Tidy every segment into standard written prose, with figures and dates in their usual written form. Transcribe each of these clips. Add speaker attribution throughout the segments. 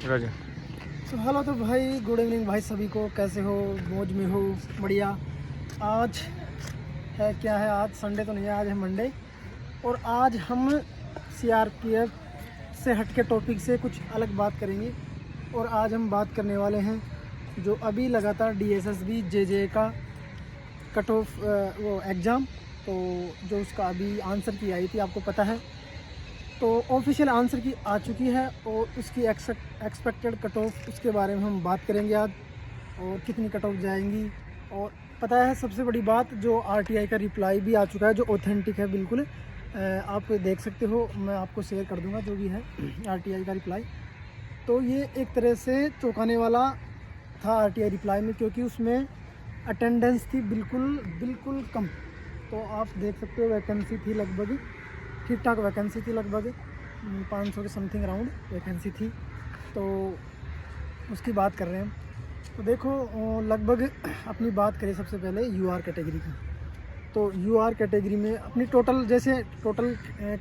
Speaker 1: राजा।
Speaker 2: तो हेलो तो भाई, गुड इवनिंग भाई सभी को। कैसे हो? मौज में हो? बढ़िया। आज है क्या है? आज संडे तो नहीं है, आज है मंडे। और आज हम सीआरपीएफ से हटके टॉपिक से कुछ अलग बात करेंगे। और आज हम बात करने वाले हैं जो अभी लगातार डीएसएसबी जेजे का कट ऑफ वो एग्ज़ाम, तो जो उसका अभी आंसर की आई थी, आपको पता है। तो ऑफिशियल आंसर की आ चुकी है और उसकी एक्सपेक्टेड कट ऑफ, उसके बारे में हम बात करेंगे आज। और कितनी कट ऑफ जाएंगी। और पता है सबसे बड़ी बात, जो आरटीआई का रिप्लाई भी आ चुका है, जो ऑथेंटिक है बिल्कुल। आप देख सकते हो, मैं आपको शेयर कर दूंगा जो भी है आरटीआई का रिप्लाई। तो ये एक तरह से चौंकाने वाला था आरटीआई रिप्लाई में, क्योंकि उसमें अटेंडेंस थी बिल्कुल कम। तो आप देख सकते हो, वैकेंसी थी लगभग ठीक ठाक वैकेंसी थी, लगभग 500 के समथिंग राउंड वैकेंसी थी। तो उसकी बात कर रहे हैं हम। तो देखो, लगभग अपनी बात करें सबसे पहले यूआर कैटेगरी की। तो यूआर कैटेगरी में अपनी टोटल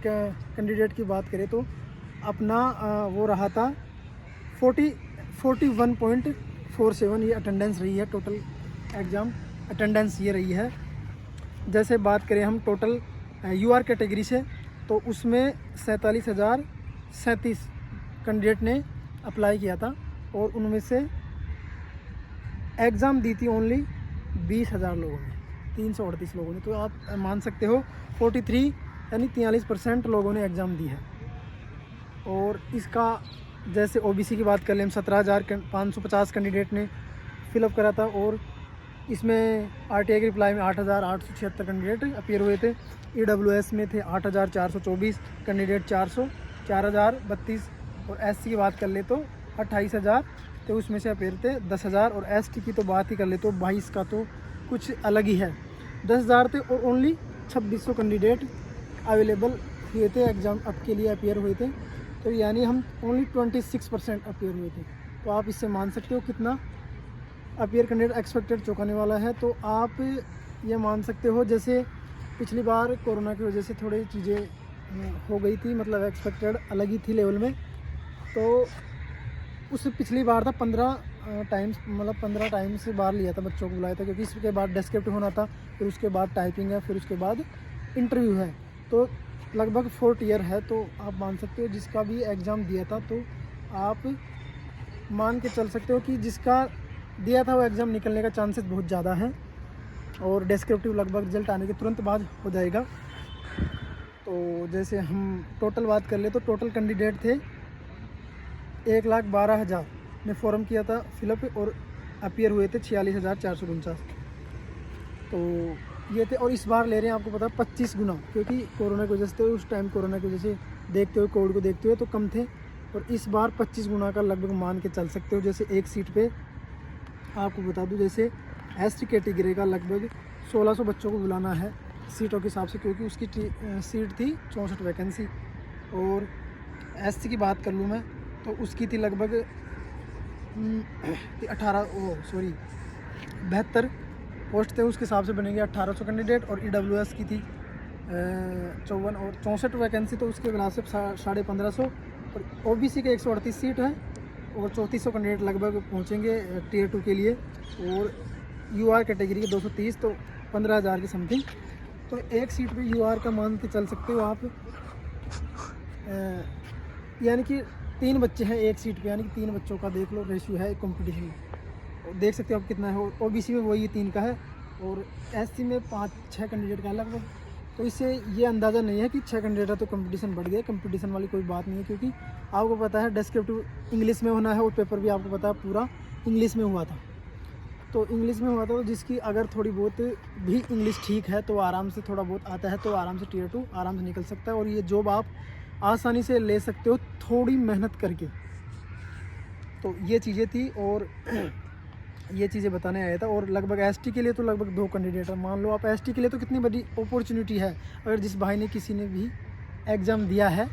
Speaker 2: कैंडिडेट की बात करें तो अपना वो रहा था 41.47 ये अटेंडेंस रही है। टोटल एग्ज़ाम अटेंडेंस ये रही है। जैसे बात करें हम टोटल यूआर कैटेगरी से, तो उसमें 47,037 कैंडिडेट ने अप्लाई किया था और उनमें से एग्ज़ाम दी थी ओनली 20,000 लोगों ने, 338 लोगों ने। तो आप मान सकते हो 43 यानी 43% लोगों ने एग्ज़ाम दी है। और इसका जैसे ओबीसी की बात कर लें हम, 17,550 कैंडिडेट ने फिलअप करा था। और इसमें आरटीआई के रिप्लाई में 8,876 कैंडिडेट अपीयर हुए थे। ईडब्ल्यूएस में थे 8,424 कैंडिडेट, 4,032। और एससी की बात कर ले तो 28,000, तो उसमें से अपीयर थे 10,000। और एसटी की तो बात ही कर ले तो 22 का तो कुछ अलग ही है, 10,000 थे। और ओनली 2600 कैंडिडेट अवेलेबल हुए थे एग्ज़ाम अब के लिए अपीयर हुए थे। तो यानी हम ओनली 26% अपीयर हुए थे। तो आप इससे मान सकते हो कितना अपीयर कैंडिडेट एक्सपेक्टेड चौंकाने वाला है। तो आप ये मान सकते हो, जैसे पिछली बार कोरोना की वजह से थोड़ी चीज़ें हो गई थी, मतलब एक्सपेक्टेड अलग ही थी लेवल में। तो उस पिछली बार था 15 टाइम्स, मतलब 15 टाइम्स से बाहर लिया था, बच्चों को बुलाया था, क्योंकि इसके बाद डेस्क्रिप्टिव होना था, फिर उसके बाद टाइपिंग है, फिर उसके बाद इंटरव्यू है। तो लगभग 4 ईयर है। तो आप मान सकते हो जिसका भी एग्ज़ाम दिया था, तो आप मान के चल सकते हो कि जिसका दिया था वो एग्ज़ाम निकलने का चांसेस बहुत ज़्यादा है। और डेस्क्रिप्टिव लगभग रिजल्ट आने के तुरंत बाद हो जाएगा। तो जैसे हम टोटल बात कर ले तो टोटल कैंडिडेट थे 1,12,000 ने फॉर्म किया था फिलअप, और अपीयर हुए थे 46,449। तो ये थे। और इस बार ले रहे हैं, आपको पता है, 25 गुना, क्योंकि कोरोना की वजह से, उस टाइम कोरोना की वजह से देखते हुए, कोविड को देखते हुए तो कम थे। और इस बार 25 गुना का लगभग मान के चल सकते हो। जैसे एक सीट पे आपको बता दूं, जैसे एसटी कैटेगरी का लगभग 1600 बच्चों को बुलाना है सीटों के हिसाब से, क्योंकि उसकी सीट थी 64 वैकेंसी। और एससी की बात कर लूँ मैं, तो उसकी थी लगभग 72 पोस्ट थे, उसके हिसाब से बनेंगे 1800 कैंडिडेट। और ईडब्ल्यूएस की थी 54 और 64 वैकेंसी, तो उसके बिना से 1550। और ओबीसी के 138 सीट है और 3400 कैंडिडेट लगभग पहुंचेंगे टीयर 2 के लिए। और यूआर कैटेगरी के 230, तो 15,000 के समथिंग। तो एक सीट पे यूआर का मान के चल सकते हो आप, यानी कि 3 बच्चे हैं एक सीट पे, यानी कि 3 बच्चों का देख लो रेशियो है कंपटीशन। देख सकते हो आप कितना है। ओबीसी में वही 3 का है और एससी में 5-6 कैंडिडेट का है लगभग। तो इससे ये अंदाज़ा नहीं है कि 6 कैंडिडेट है तो कंपटीशन बढ़ गया। कंपटीशन वाली कोई बात नहीं है, क्योंकि आपको पता है डेस्क्रिप्टिव इंग्लिश में होना है और पेपर भी आपको पता है पूरा इंग्लिश में हुआ था। तो इंग्लिश में हुआ था, तो जिसकी अगर थोड़ी बहुत भी इंग्लिश ठीक है तो आराम से, थोड़ा बहुत आता है तो आराम से टीयर 2 आराम से निकल सकता है। और ये जॉब आप आसानी से ले सकते हो थोड़ी मेहनत करके। तो ये चीज़ें थी और ये चीज़ें बताने आया था। और लगभग एसटी के लिए तो लगभग 2 कैंडिडेट है। मान लो आप एसटी के लिए, तो कितनी बड़ी अपॉर्चुनिटी है। अगर जिस भाई ने किसी ने भी एग्ज़ाम दिया है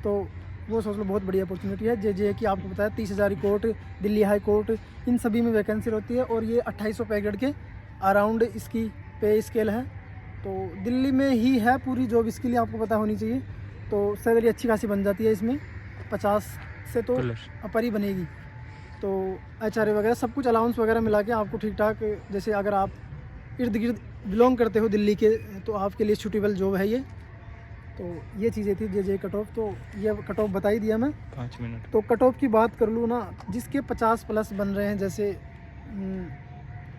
Speaker 2: तो वो सोच लो, बहुत बड़ी अपॉर्चुनिटी है। जे की आपको पता है 30,000 कोर्ट, दिल्ली हाई कोर्ट, इन सभी में वैकेंसी रहती है। और ये 2800 पे ग्रेड के अराउंड इसकी पे स्केल है। तो दिल्ली में ही है पूरी जॉब, इसके लिए आपको पता होनी चाहिए। तो सैलरी अच्छी खासी बन जाती है इसमें, 50 से तो अपर ही बनेगी। तो HRA वगैरह सब कुछ अलाउंस वगैरह मिला के आपको ठीक ठाक, जैसे अगर आप इर्द गिर्द बिलोंग करते हो दिल्ली के तो आपके लिए सूटेबल जॉब है ये। तो ये चीज़ें थी जे कट ऑफ। तो ये कट ऑफ बता ही दिया मैं।
Speaker 1: 5 मिनट।
Speaker 2: तो कट ऑफ की बात कर लूँ ना, जिसके 50 प्लस बन रहे हैं जैसे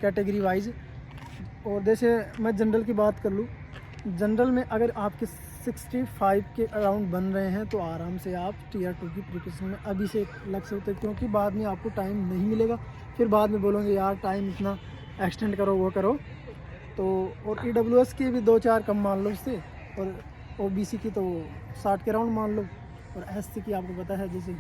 Speaker 2: कैटेगरी वाइज, और जैसे मैं जनरल की बात कर लूँ, जनरल में अगर आपके 65 के अराउंड बन रहे हैं तो आराम से आप Tier 2 की प्रिपरेशन में अभी से लग सकते हैं, क्योंकि बाद में आपको टाइम नहीं मिलेगा। फिर बाद में बोलोगे यार टाइम इतना एक्सटेंड करो वो करो। तो और EWS के भी 2-4 कम मान लो उससे, और OBC की तो 60 के राउंड मान लो, और SC की आपको पता है जैसे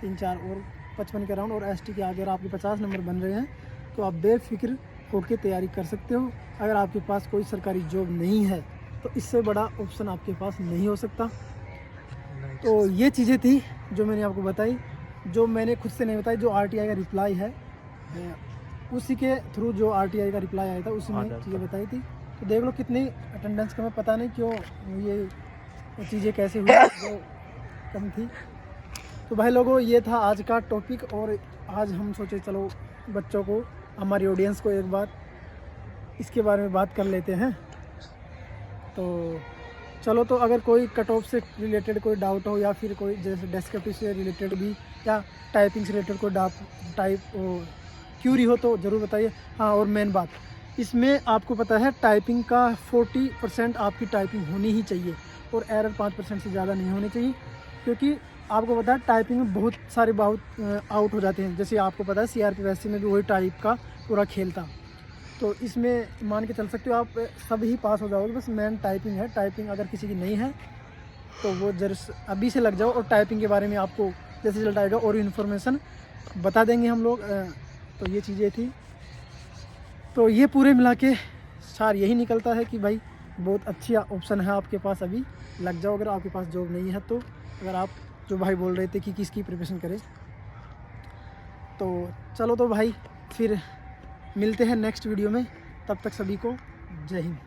Speaker 2: 3-4 और 55 के राउंड, और ST के अगर आपके 50 नंबर बन रहे हैं तो आप बेफिक्र होकर तैयारी कर सकते हो। अगर आपके पास कोई सरकारी जॉब नहीं है तो इससे बड़ा ऑप्शन आपके पास नहीं हो सकता। तो ये चीज़ें थी जो मैंने आपको बताई, जो मैंने खुद से नहीं बताई। जो RTI का रिप्लाई है उसी के थ्रू जो RTI का रिप्लाई आया था उसी में चीज़ें बताई थी। तो देख लो कितनी अटेंडेंस कम है, पता नहीं क्यों ये चीज़ें कैसे हुई जो कम थी। तो भाई लोगों ये था आज का टॉपिक, और आज हम सोचे चलो बच्चों को, हमारी ऑडियंस को एक बार इसके बारे में बात कर लेते हैं। तो चलो, तो अगर कोई कट ऑफ से रिलेटेड कोई डाउट हो, या फिर कोई जैसे डेस्क्रिप्टिव से रिलेटेड भी, या टाइपिंग से रिलेटेड कोई क्यूरी हो तो ज़रूर बताइए। हाँ, और मेन बात इसमें आपको पता है टाइपिंग का 40% आपकी टाइपिंग होनी ही चाहिए, और एरर 5% से ज़्यादा नहीं होनी चाहिए, क्योंकि आपको पता है टाइपिंग में बहुत आउट हो जाते हैं। जैसे आपको पता है CRPSC में भी वही टाइप का पूरा खेल था। तो इसमें मान के चल सकते हो आप सब ही पास हो जाओगे, बस मेन टाइपिंग है। टाइपिंग अगर किसी की नहीं है तो वो अभी से लग जाओ, और टाइपिंग के बारे में आपको जैसे रिजल्ट आएगा और इन्फॉर्मेशन बता देंगे हम लोग। तो ये चीज़ें थी। तो ये पूरे मिला के सार यही निकलता है कि भाई बहुत अच्छी ऑप्शन है आपके पास, अभी लग जाओ अगर आपके पास जॉब नहीं है तो। अगर आप जो भाई बोल रहे थे कि किसकी प्रिपरेशन करें, तो चलो तो भाई फिर मिलते हैं नेक्स्ट वीडियो में। तब तक सभी को जय हिंद।